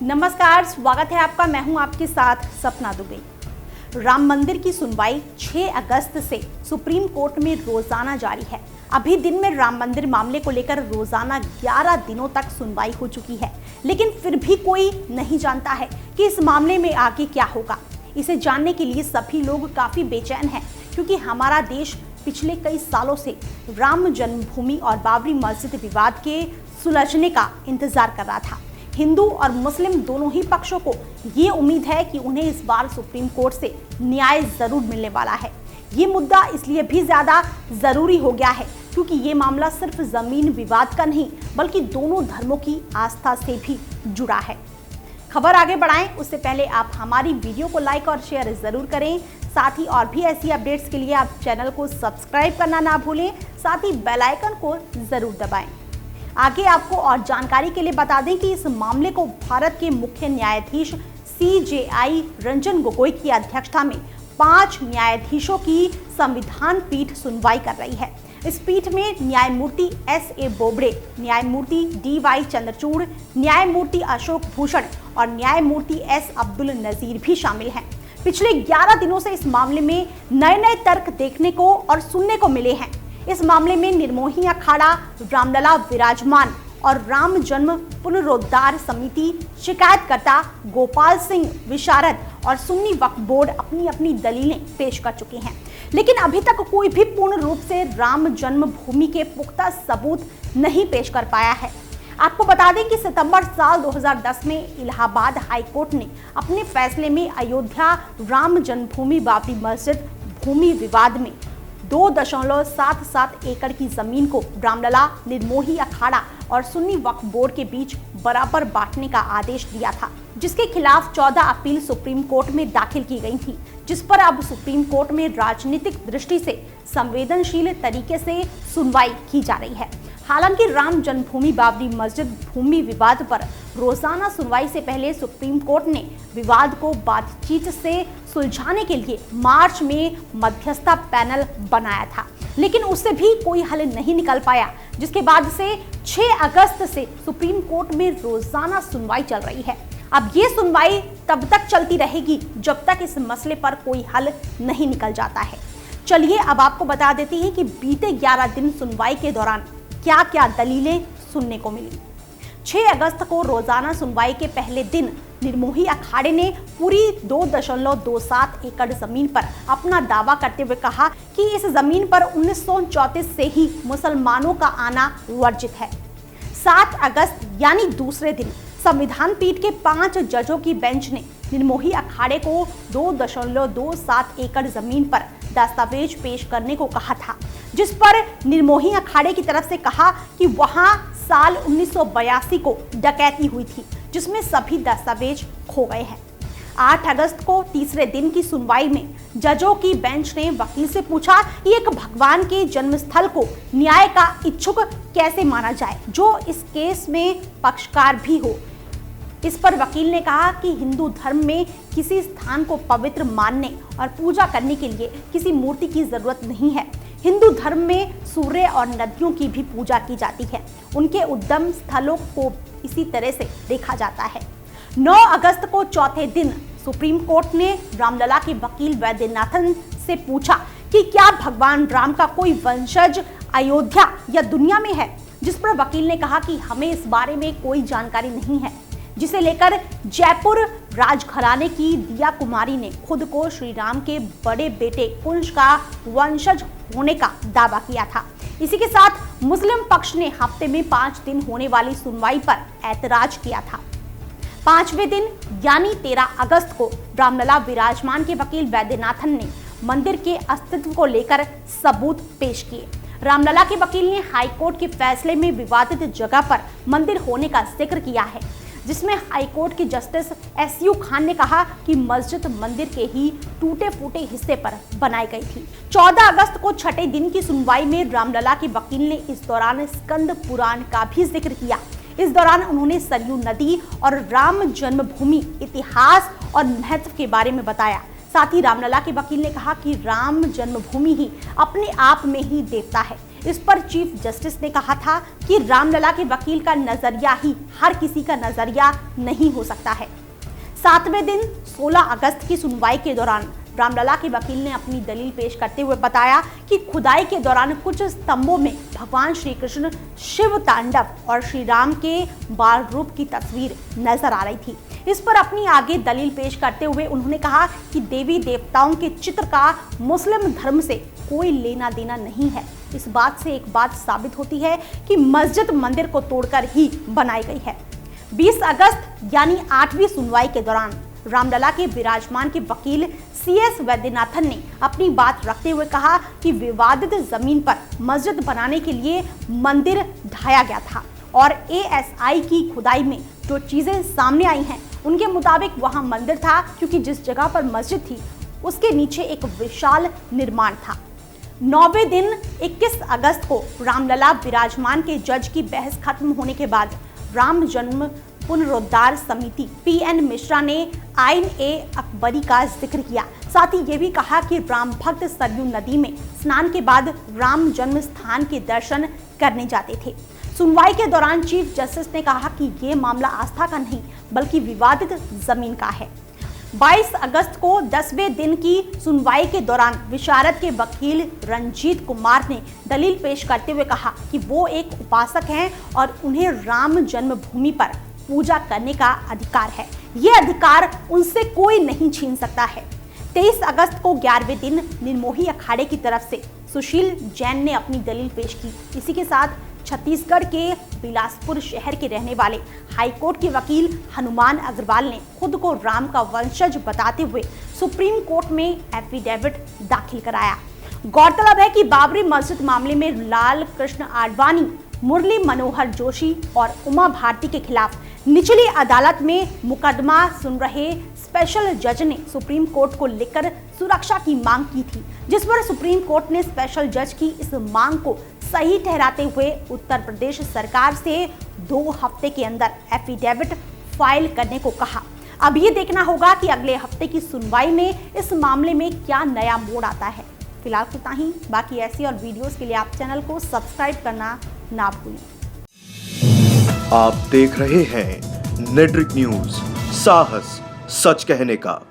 नमस्कार, स्वागत है आपका। मैं हूं आपके साथ सपना दुबे। राम मंदिर की सुनवाई 6 अगस्त से सुप्रीम कोर्ट में रोजाना जारी है। अभी दिन में राम मंदिर मामले को लेकर रोजाना 11 दिनों तक सुनवाई हो चुकी है, लेकिन फिर भी कोई नहीं जानता है कि इस मामले में आगे क्या होगा। इसे जानने के लिए सभी लोग काफी बेचैन हैं, क्योंकि हमारा देश पिछले कई सालों से राम जन्मभूमि और बाबरी मस्जिद विवाद के सुलझने का इंतजार कर रहा था। हिंदू और मुस्लिम दोनों ही पक्षों को ये उम्मीद है कि उन्हें इस बार सुप्रीम कोर्ट से न्याय जरूर मिलने वाला है। ये मुद्दा इसलिए भी ज्यादा जरूरी हो गया है क्योंकि ये मामला सिर्फ जमीन विवाद का नहीं, बल्कि दोनों धर्मों की आस्था से भी जुड़ा है। खबर आगे बढ़ाएं उससे पहले आप हमारी वीडियो को लाइक और शेयर जरूर करें। साथ ही और भी ऐसी अपडेट्स के लिए आप चैनल को सब्सक्राइब करना ना भूलें, साथ ही बेल आइकन को जरूर दबाएं। आगे आपको और जानकारी के लिए बता दें कि इस मामले को भारत के मुख्य न्यायाधीश CJI रंजन गोगोई की अध्यक्षता में 5 न्यायाधीशों की संविधान पीठ सुनवाई कर रही है। इस पीठ में न्यायमूर्ति SA बोबड़े, न्यायमूर्ति DY चंद्रचूड़, न्यायमूर्ति अशोक भूषण और न्यायमूर्ति S अब्दुल नजीर भी शामिल हैं। पिछले 11 दिनों से इस मामले में नए तर्क देखने को और सुनने को मिले हैं। इस मामले में निर्मोही अखाड़ा, रामलला विराजमान और राम जन्म पुनरुद्धार समिति, शिकायतकर्ता गोपाल सिंह विशारद और सुन्नी वक्फ बोर्ड अपनी अपनी दलीलें पेश कर चुके हैं, लेकिन अभी तक कोई भी पूर्ण रूप से राम जन्मभूमि के पुख्ता सबूत नहीं पेश कर पाया है। आपको बता दें कि सितंबर साल 2010 में इलाहाबाद हाई कोर्ट ने अपने फैसले में अयोध्या राम जन्मभूमि बाबरी मस्जिद भूमि विवाद में 2.77 एकड़ की जमीन को रामलला, निर्मोही अखाड़ा और सुन्नी वक्फ बोर्ड के बीच बराबर बांटने का आदेश दिया था, जिसके खिलाफ 14 अपील सुप्रीम कोर्ट में दाखिल की गई थी, जिस पर अब सुप्रीम कोर्ट में राजनीतिक दृष्टि से संवेदनशील तरीके से सुनवाई की जा रही है। हालांकि राम जन्मभूमि बाबरी मस्जिद भूमि विवाद पर रोजाना सुनवाई से पहले सुप्रीम कोर्ट ने विवाद को बातचीत से सुलझाने के लिए मार्च में मध्यस्थता पैनल बनाया था, लेकिन उससे भी कोई हल नहीं निकल पाया, जिसके बाद से 6 अगस्त से सुप्रीम कोर्ट में रोजाना सुनवाई चल रही है। अब ये सुनवाई तब तक चलती रहेगी जब तक इस मसले पर कोई हल नहीं निकल जाता है। चलिए अब आपको बता देती हैं कि बीते 11 दिन सुनवाई के दौरान क्या क्या दलीलें सुनने को मिली। 6 अगस्त को रोजाना सुनवाई के पहले दिन निर्मोही अखाड़े ने पूरी 2.27 एकड़ जमीन पर अपना दावा करते हुए कहा कि इस जमीन पर 1934 से ही मुसलमानों का आना वर्जित है। 7 अगस्त यानी दूसरे दिन संविधान पीठ के 5 जजों की बेंच ने निर्मोही अखाड़े को 2.27 एकड़ जमीन पर दस्तावेज पेश करने को कहा था, जिस पर निर्मोही अखाड़े की तरफ से कहा कि वहां साल 1982 को डकैती हुई थी, जिसमें सभी दस्तावेज खो गए हैं। 8 अगस्त को तीसरे दिन की सुनवाई में जजों की बेंच ने वकील से पूछा कि एक भगवान के जन्मस्थल को न्याय का इच्छुक कैसे माना जाए, जो इस केस में पक्षकार भी हो। इस पर वकील ने कहा कि हिंदू धर्म में किसी स्थान को पवित्र मानने और पूजा करने के लिए किसी मूर्ति की जरूरत नहीं है। हिंदू धर्म में सूर्य और नदियों की भी पूजा की जाती है, उनके उद्गम स्थलों को इसी तरह से देखा जाता है। 9 अगस्त को चौथे दिन सुप्रीम कोर्ट ने रामलला के वकील वैद्यनाथन से पूछा कि क्या भगवान राम का कोई वंशज अयोध्या या दुनिया में है, जिस पर वकील ने कहा कि हमें इस बारे में कोई जानकारी नहीं है, जिसे लेकर जयपुर राजघराने की दिया कुमारी ने खुद को श्री राम के बड़े बेटे कुंश का वंशज होने का दावा किया था। इसी के साथ मुस्लिम पक्ष ने हफ्ते में 5 दिन होने वाली सुनवाई पर ऐतराज किया था। 5वें दिन यानी 13 अगस्त को रामलला विराजमान के वकील वैद्यनाथन ने मंदिर के अस्तित्व को लेकर सबूत पेश किए। रामलला के वकील ने हाईकोर्ट के फैसले में विवादित जगह पर मंदिर होने का जिक्र किया है, जिसमें हाईकोर्ट के जस्टिस SU खान ने कहा कि मस्जिद मंदिर के ही टूटे फूटे हिस्से पर बनाई गई थी। 14 अगस्त को छठे दिन की सुनवाई में रामलला के वकील ने इस दौरान स्कंद पुराण का भी जिक्र किया। इस दौरान उन्होंने सरयू नदी और राम जन्मभूमि इतिहास और महत्व के बारे में बताया। साथ ही रामलला के वकील ने कहा कि राम जन्मभूमि ही अपने आप में ही देवता है, इस पर चीफ जस्टिस ने कहा था कि रामलला के वकील का नजरिया ही हर किसी का नजरिया नहीं हो सकता है। 7वें दिन 16 अगस्त की सुनवाई के दौरान रामलला के वकील ने अपनी दलील पेश करते हुए बताया कि खुदाई के दौरान कुछ स्तंभों में भगवान श्री कृष्ण शिव तांडव और श्री राम के बाल रूप की तस्वीर नजर आ रही थी। इस पर अपनी आगे दलील पेश करते हुए उन्होंने कहा कि देवी देवताओं के चित्र का मुस्लिम धर्म से कोई लेना देना नहीं है। इस बात से एक बात साबित होती है कि मस्जिद मंदिर को तोड़कर ही बनाई गई है। 20 अगस्त यानी 8वीं सुनवाई के दौरान रामलला के विराजमान के वकील CS वैद्यनाथन ने अपनी बात रखते हुए कहा कि विवादित जमीन पर मस्जिद बनाने के लिए मंदिर ढाया गया था और ASI की खुदाई में जो चीजें सामने आई हैं उनके मुताबिक वहां मंदिर था, क्योंकि जिस जगह पर मस्जिद थी उसके नीचे एक विशाल निर्माण था। 9वें दिन 21 अगस्त को रामलला विराजमान के जज की बहस खत्म होने के बाद राम जन्म पुनरुद्धार समिति PN मिश्रा ने आईन-ए-अकबरी का जिक्र किया। साथ ही ये भी कहा कि राम भक्त सरयू नदी में स्नान के बाद राम जन्म स्थान के दर्शन करने जाते थे। सुनवाई के दौरान चीफ जस्टिस ने कहा कि ये मामला आस्था का नहीं बल्कि विवादित जमीन का है। 22 अगस्त को 10वें दिन की सुनवाई के दौरान विशारद के वकील रंजीत कुमार ने दलील पेश करते हुए कहा कि वो एक उपासक हैं और उन्हें राम जन्मभूमि पर पूजा करने का अधिकार है। ये अधिकार उनसे कोई नहीं छीन सकता है। 23 अगस्त को 11वें दिन निर्मोही अखाड़े की तरफ से सुशील जैन ने अपनी दलील पेश की। इसी के साथ छत्तीसगढ़ के बिलासपुर शहर के रहने वाले हाईकोर्ट के वकील हनुमान अग्रवाल ने खुद को राम का वंशज बताते हुए सुप्रीम कोर्ट में एफिडेविट दाखिल कराया। गौरतलब है कि बाबरी मस्जिद मामले में लाल कृष्ण आडवाणी, मुरली मनोहर जोशी और उमा भारती के खिलाफ निचली अदालत में मुकदमा सुन रहे स्पेशल जज ने सुप्रीम कोर्ट को लेकर सुरक्षा की मांग की थी, जिस पर सुप्रीम कोर्ट ने स्पेशल जज की इस मांग को सही ठहराते हुए उत्तर प्रदेश सरकार से 2 हफ्ते के अंदर एफिडेविट फाइल करने को कहा। अब ये देखना होगा कि अगले हफ्ते की सुनवाई में इस मामले में क्या नया मोड़ आता है। फिलहाल इतना ही। बाकी ऐसी और वीडियोस के लिए आप चैनल को सब्सक्राइब करना ना भूलें। आप देख रहे हैं नेट्रिक न्यूज, साहस सच कहने का।